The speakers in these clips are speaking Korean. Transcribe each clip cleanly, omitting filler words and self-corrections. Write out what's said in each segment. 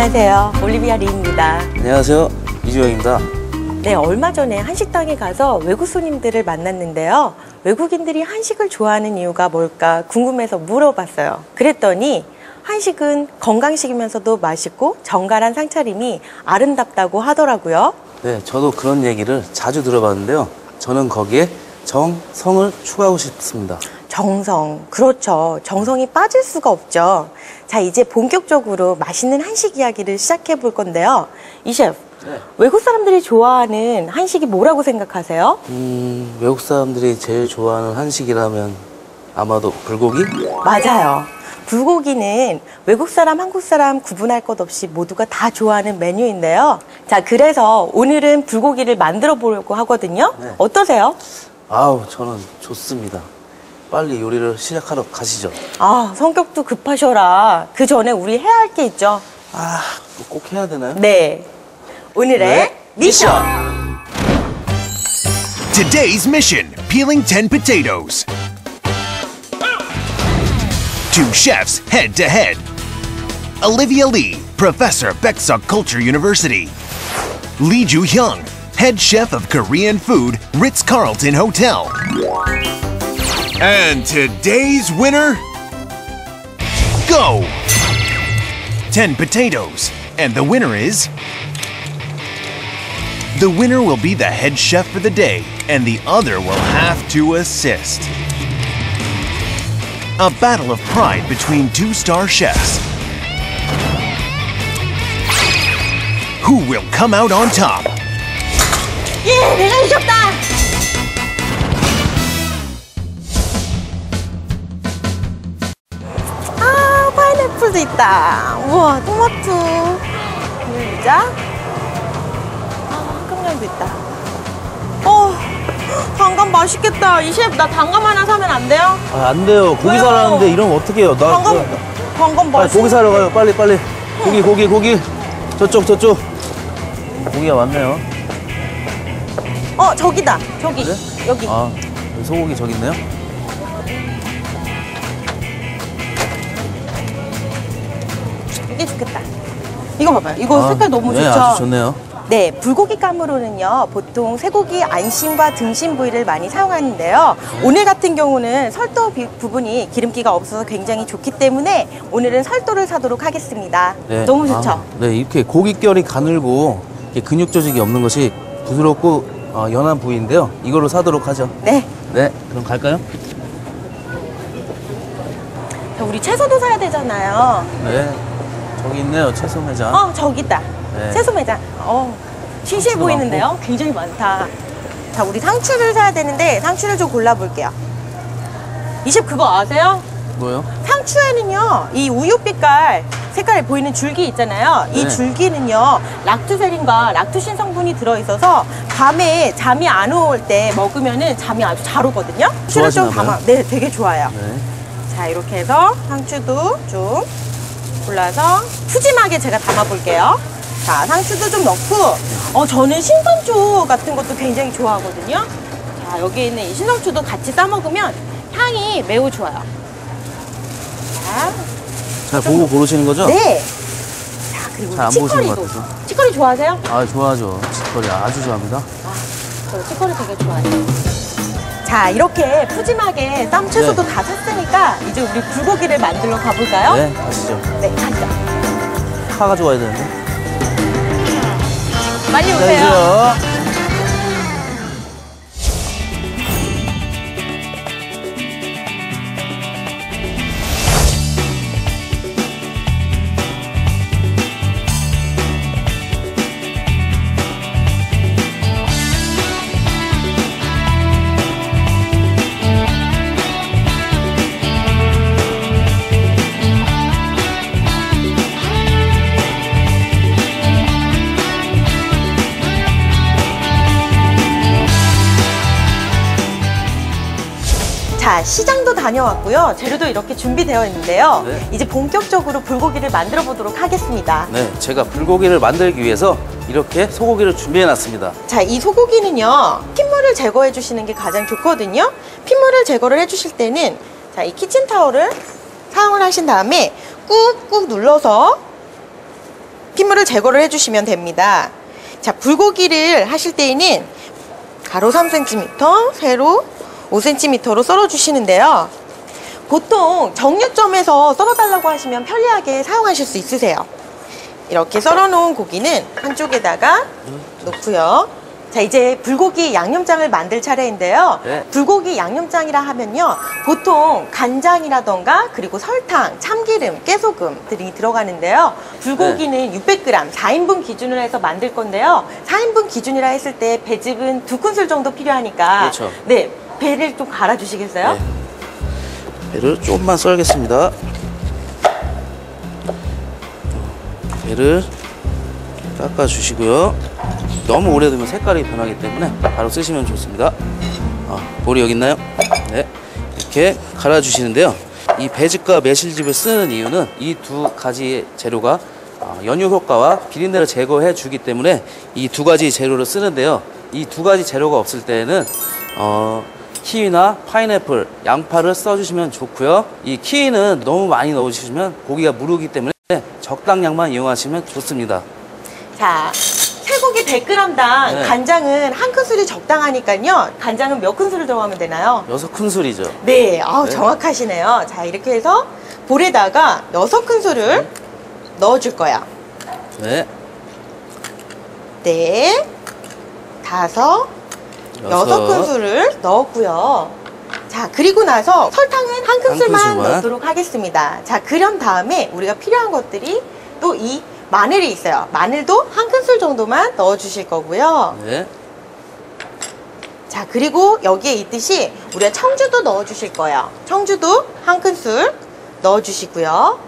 안녕하세요. 올리비아 리입니다. 안녕하세요. 이주영입니다. 네, 얼마 전에 한식당에 가서 외국 손님들을 만났는데요. 외국인들이 한식을 좋아하는 이유가 뭘까 궁금해서 물어봤어요. 그랬더니 한식은 건강식이면서도 맛있고 정갈한 상차림이 아름답다고 하더라고요. 네, 저도 그런 얘기를 자주 들어봤는데요. 저는 거기에 정성을 추가하고 싶습니다. 정성, 그렇죠. 정성이 빠질 수가 없죠. 자, 이제 본격적으로 맛있는 한식 이야기를 시작해 볼 건데요. 이 셰프, 네. 외국 사람들이 좋아하는 한식이 뭐라고 생각하세요? 외국 사람들이 제일 좋아하는 한식이라면 아마도 불고기? 맞아요. 불고기는 외국 사람, 한국 사람 구분할 것 없이 모두가 다 좋아하는 메뉴인데요. 자, 그래서 오늘은 불고기를 만들어 보려고 하거든요. 네. 어떠세요? 아우, 저는 좋습니다. 빨리 요리를 시작하러 가시죠. 아, 성격도 급하셔라. 그 전에 우리 해야 할 게 있죠. 아, 꼭 해야 되나요? 네. 오늘의 네. 미션! Today's mission, peeling 10 potatoes. Two chefs head to head. Olivia Lee, professor, Beksuk Culture University. Lee Joo-hyung, head chef of Korean food, Ritz-Carlton Hotel. And today's winner, go! 10 potatoes, and the winner is... The winner will be the head chef for the day, and the other will have to assist. A battle of pride between two-star chefs. Who will come out on top? 예, 내가 이겼다! 아, 파인애플도 있다. 우와, 토마토. 물자. 한강량도 있다. 단감 맛있겠다. 이 셰프, 나 단감 하나 사면 안 돼요? 아, 안 돼요. 고기 왜요? 사라는데 이러면 어떡해요. 단감 빨리 맛있 고기 사러 가요. 빨리. 고기. 저쪽. 고기가 많네요. 저기다. 저기. 그래? 여기. 아, 소고기 저기 있네요. 이게 좋겠다. 이거 봐봐요. 이거 색깔 너무 네, 좋죠? 아주 좋네요. 네, 불고기 감으로는요, 보통 쇠고기 안심과 등심 부위를 많이 사용하는데요. 오늘 같은 경우는 설도 부분이 기름기가 없어서 굉장히 좋기 때문에 오늘은 설도를 사도록 하겠습니다. 네. 너무 좋죠? 네, 이렇게 고깃결이 가늘고 이렇게 근육 조직이 없는 것이 부드럽고 연한 부위인데요. 이걸로 사도록 하죠. 네. 네, 그럼 갈까요? 자, 우리 채소도 사야 되잖아요. 네, 저기 있네요. 채소 매장. 저기 있다. 네. 채소 매장. 신시해 상추도 보이는데요? 많고. 굉장히 많다. 자, 우리 상추를 사야 되는데 상추를 좀 골라볼게요. 이 셰프 그거 아세요? 뭐요? 상추에는요, 이 우유빛깔 색깔에 보이는 줄기 있잖아요. 이 네. 줄기는요, 락투세린과 락투신 성분이 들어있어서 밤에 잠이 안 올 때 먹으면은 잠이 아주 잘 오거든요. 상추를 좀 좋아하시나 봐요? 네, 되게 좋아요. 네. 자, 이렇게 해서 상추도 좀 골라서 푸짐하게 제가 담아볼게요. 자, 상추도 좀 넣고, 저는 신선초 같은 것도 굉장히 좋아하거든요. 자, 여기에 있는 이 신선초도 같이 싸먹으면 향이 매우 좋아요. 자, 잘 보고 고르시는 거죠? 네. 자, 그리고 잘 안 보시는 것 치커리도. 같아서. 치커리 좋아하세요? 아, 좋아하죠. 치커리 아주 좋아합니다. 저 치커리 되게 좋아해요. 자, 이렇게 푸짐하게 쌈채소도 다 샀으니까 이제 우리 불고기를 만들러 가볼까요? 네, 가시죠. 네, 가죠. 파 가져와야 되는데. 빨리 오세요. 기다리세요. 자, 시장도 다녀왔고요. 재료도 이렇게 준비되어 있는데요. 네. 이제 본격적으로 불고기를 만들어 보도록 하겠습니다. 네, 제가 불고기를 만들기 위해서 이렇게 소고기를 준비해 놨습니다. 자, 이 소고기는요, 핏물을 제거해 주시는 게 가장 좋거든요. 핏물을 제거를 해 주실 때는 자, 이 키친타올을 사용을 하신 다음에 꾹꾹 눌러서 핏물을 제거를 해주시면 됩니다. 자, 불고기를 하실 때에는 가로 3cm, 세로 5cm로 썰어주시는데요. 보통 정육점에서 썰어달라고 하시면 편리하게 사용하실 수 있으세요. 이렇게 썰어놓은 고기는 한쪽에다가 놓고요. 자, 이제 불고기 양념장을 만들 차례인데요. 네. 불고기 양념장이라 하면요, 보통 간장이라던가 그리고 설탕, 참기름, 깨소금 등이 들어가는데요. 불고기는 600g, 4인분 기준으로 해서 만들 건데요. 4인분 기준이라 했을 때 배즙은 2큰술 정도 필요하니까 그렇죠. 네, 배를 좀 갈아주시겠어요? 네. 배를 조금만 썰겠습니다. 배를 깎아주시고요. 너무 오래 두면 색깔이 변하기 때문에 바로 쓰시면 좋습니다. 볼이 여기 있나요? 네, 이렇게 갈아주시는데요. 이 배즙과 매실즙을 쓰는 이유는 이 두 가지 재료가 연유 효과와 비린내를 제거해 주기 때문에 이 두 가지 재료를 쓰는데요. 이 두 가지 재료가 없을 때는 키위나 파인애플, 양파를 써주시면 좋고요. 이 키위는 너무 많이 넣어주시면 고기가 무르기 때문에 적당량만 이용하시면 좋습니다. 자, 쇠고기 100g당 네. 간장은 한 큰술이 적당하니까요. 간장은 몇 큰술을 들어가면 되나요? 6큰술이죠. 네, 아우, 네. 정확하시네요. 자, 이렇게 해서 볼에다가 6큰술을 넣어줄 거야. 네, 네, 5, 6큰술을 넣었고요. 자, 그리고 나서 설탕은 한 큰술만 큰술만. 넣도록 하겠습니다. 자, 그런 다음에 우리가 필요한 것들이 또 이 마늘이 있어요. 마늘도 한 큰술 정도만 넣어주실 거고요. 네, 자, 그리고 여기에 있듯이 우리가 청주도 넣어주실 거예요. 청주도 한 큰술 넣어주시고요.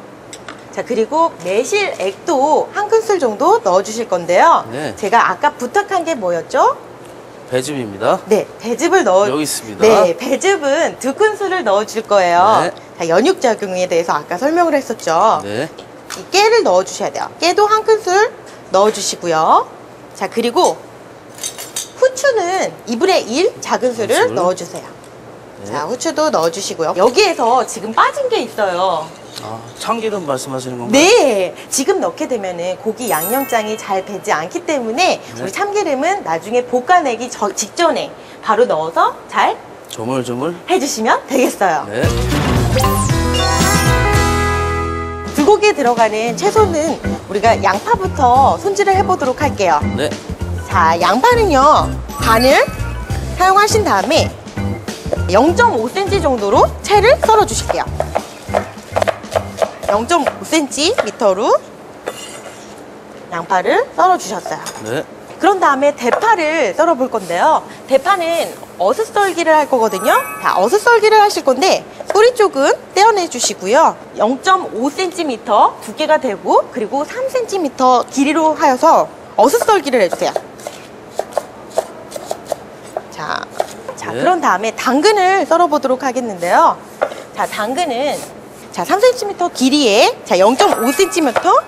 자, 그리고 매실액도 한 큰술 정도 넣어주실 건데요. 네. 제가 아까 부탁한 게 뭐였죠? 배즙입니다. 네, 배즙을 넣어. 여기 있습니다. 네, 배즙은 2큰술을 넣어줄 거예요. 네. 자, 연육작용에 대해서 아까 설명을 했었죠. 네, 이 깨를 넣어주셔야 돼요. 깨도 한 큰술 넣어주시고요. 자, 그리고 후추는 2분의 1 작은 술을 큰술. 넣어주세요. 네. 자, 후추도 넣어주시고요. 여기에서 지금 빠진 게 있어요. 참기름 말씀하시는 건가요? 네, 지금 넣게 되면은 고기 양념장이 잘 배지 않기 때문에 네. 우리 참기름은 나중에 볶아내기 직전에 바로 넣어서 잘 조물조물. 해주시면 되겠어요. 네, 불고기에 들어가는 채소는 우리가 양파부터 손질을 해보도록 할게요. 네, 자, 양파는요, 반을 사용하신 다음에 0.5cm 정도로 채를 썰어 주실게요. 0.5cm로 양파를 썰어 주셨어요. 네, 그런 다음에 대파를 썰어 볼 건데요. 대파는 어슷썰기를 할 거거든요. 자, 어슷썰기를 하실 건데 뿌리 쪽은 떼어내 주시고요. 0.5cm 두께가 되고 그리고 3cm 길이로 하여서 어슷썰기를 해주세요. 자, 네. 그런 다음에 당근을 썰어 보도록 하겠는데요. 자, 당근은 자, 3cm 길이에 자, 0.5cm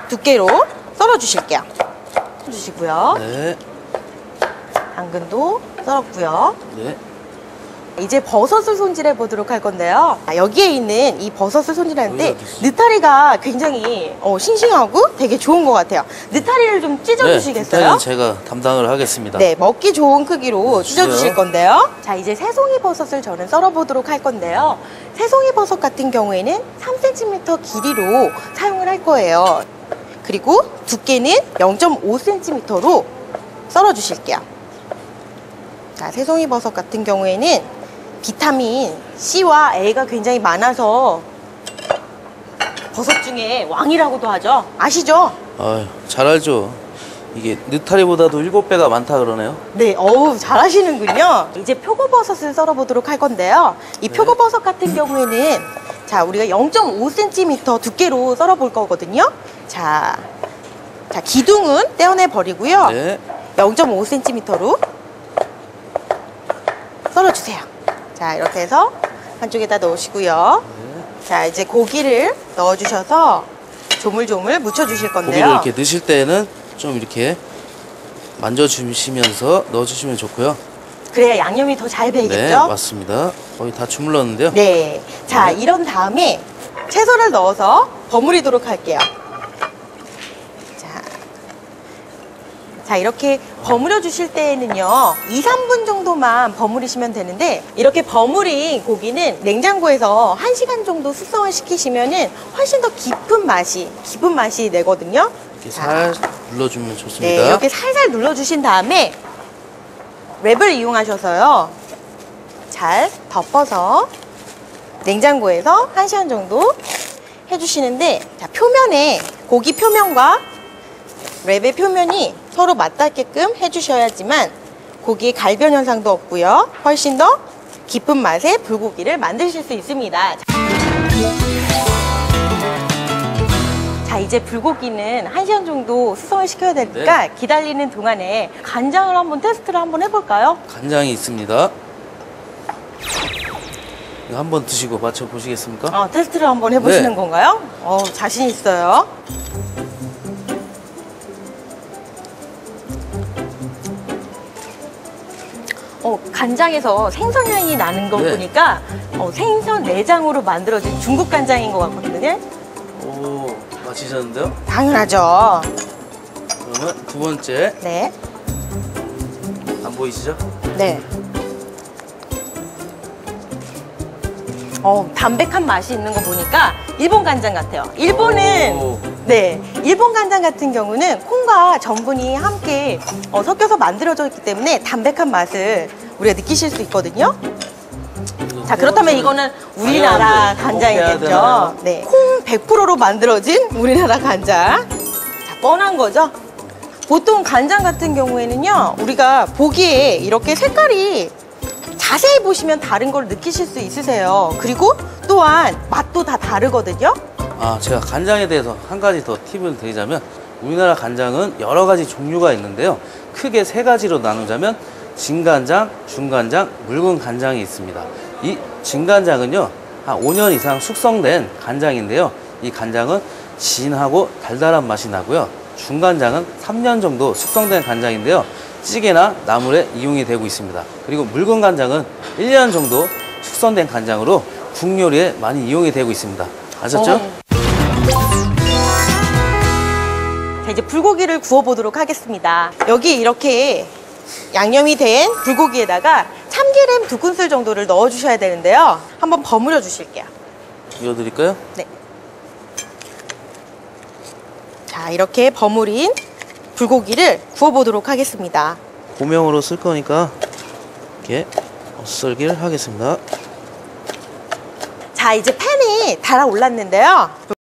두께로 썰어 주실게요. 주시고요. 네, 당근도 썰었고요. 네. 이제 버섯을 손질해 보도록 할 건데요. 여기에 있는 이 버섯을 손질하는데 여기다 드시죠. 느타리가 굉장히 싱싱하고 되게 좋은 것 같아요. 느타리를 좀 찢어 주시겠어요? 일단은 제가 담당을 하겠습니다. 네, 먹기 좋은 크기로 주세요. 찢어주실 건데요. 자, 이제 새송이 버섯을 저는 썰어보도록 할 건데요. 새송이 버섯 같은 경우에는 3cm 길이로 사용을 할 거예요. 그리고 두께는 0.5cm로 썰어주실게요. 자, 새송이 버섯 같은 경우에는 비타민 C와 A가 굉장히 많아서 버섯 중에 왕이라고도 하죠. 아시죠? 아유, 잘 알죠. 이게 느타리보다도 7배가 많다 그러네요. 네, 어우, 잘하시는군요. 이제 표고버섯을 썰어보도록 할 건데요. 이 표고버섯 같은 경우에는 자, 우리가 0.5cm 두께로 썰어볼 거거든요. 자, 기둥은 떼어내 버리고요. 네, 0.5cm로 썰어주세요. 자, 이렇게 해서 한쪽에다 넣으시고요. 자, 이제 고기를 넣어주셔서 조물조물 묻혀주실 건데요. 고기를 이렇게 넣으실 때는 좀 이렇게 만져주시면서 넣어주시면 좋고요. 그래야 양념이 더 잘 배이겠죠? 네, 맞습니다. 거의 다 주물렀는데요. 네. 자, 네. 이런 다음에 채소를 넣어서 버무리도록 할게요. 자, 이렇게 버무려 주실 때에는요 2, 3분 정도만 버무리시면 되는데, 이렇게 버무린 고기는 냉장고에서 1시간 정도 숙성을 시키시면은 훨씬 더 깊은 맛이 내거든요. 이렇게 살살 눌러주면 좋습니다. 네, 이렇게 살살 눌러주신 다음에 랩을 이용하셔서요 잘 덮어서 냉장고에서 1시간 정도 해주시는데, 자, 표면에 고기 표면과 랩의 표면이 서로 맞닿게끔 해주셔야지만 고기의 갈변 현상도 없고요, 훨씬 더 깊은 맛의 불고기를 만드실 수 있습니다. 자, 이제 불고기는 1시간 정도 수성을 시켜야 되니까 기다리는 동안에 간장을 한번 테스트를 한번 해볼까요? 간장이 있습니다. 이거 한번 드시고 맞춰보시겠습니까? 테스트를 한번 해보시는 네. 건가요? 자신 있어요. 간장에서 생선 향이 나는 걸 네. 보니까 생선 내장으로 만들어진 중국 간장인 것 같거든요. 오, 맞히셨는데요? 당연하죠. 그러면 두 번째, 네. 안 보이시죠? 네. 담백한 맛이 있는 거 보니까 일본 간장 같아요. 일본 간장 같은 경우는 콩과 전분이 함께 섞여서 만들어져 있기 때문에 담백한 맛을 우리가 느끼실 수 있거든요. 자, 그렇다면 이거는 우리나라 간장이겠죠. 네. 콩 100%로 만들어진 우리나라 간장. 자, 뻔한 거죠. 보통 간장 같은 경우에는요, 우리가 보기에 이렇게 색깔이 자세히 보시면 다른 걸 느끼실 수 있으세요. 그리고 또한 맛도 다 다르거든요. 제가 간장에 대해서 한 가지 더 팁을 드리자면, 우리나라 간장은 여러 가지 종류가 있는데요, 크게 세 가지로 나누자면 진간장, 중간장, 묽은 간장이 있습니다. 이 진간장은요 한 5년 이상 숙성된 간장인데요, 이 간장은 진하고 달달한 맛이 나고요, 중간장은 3년 정도 숙성된 간장인데요, 찌개나 나물에 이용이 되고 있습니다. 그리고 묽은 간장은 1년 정도 숙성된 간장으로 국 요리에 많이 이용이 되고 있습니다. 아셨죠? 자, 이제 불고기를 구워보도록 하겠습니다. 여기 이렇게 양념이 된 불고기에다가 참기름 2큰술 정도를 넣어주셔야 되는데요. 한번 버무려 주실게요. 이어드릴까요? 네. 자, 이렇게 버무린 불고기를 구워보도록 하겠습니다. 고명으로 쓸 거니까 이렇게 썰기를 하겠습니다. 자, 이제 팬이 달아올랐는데요.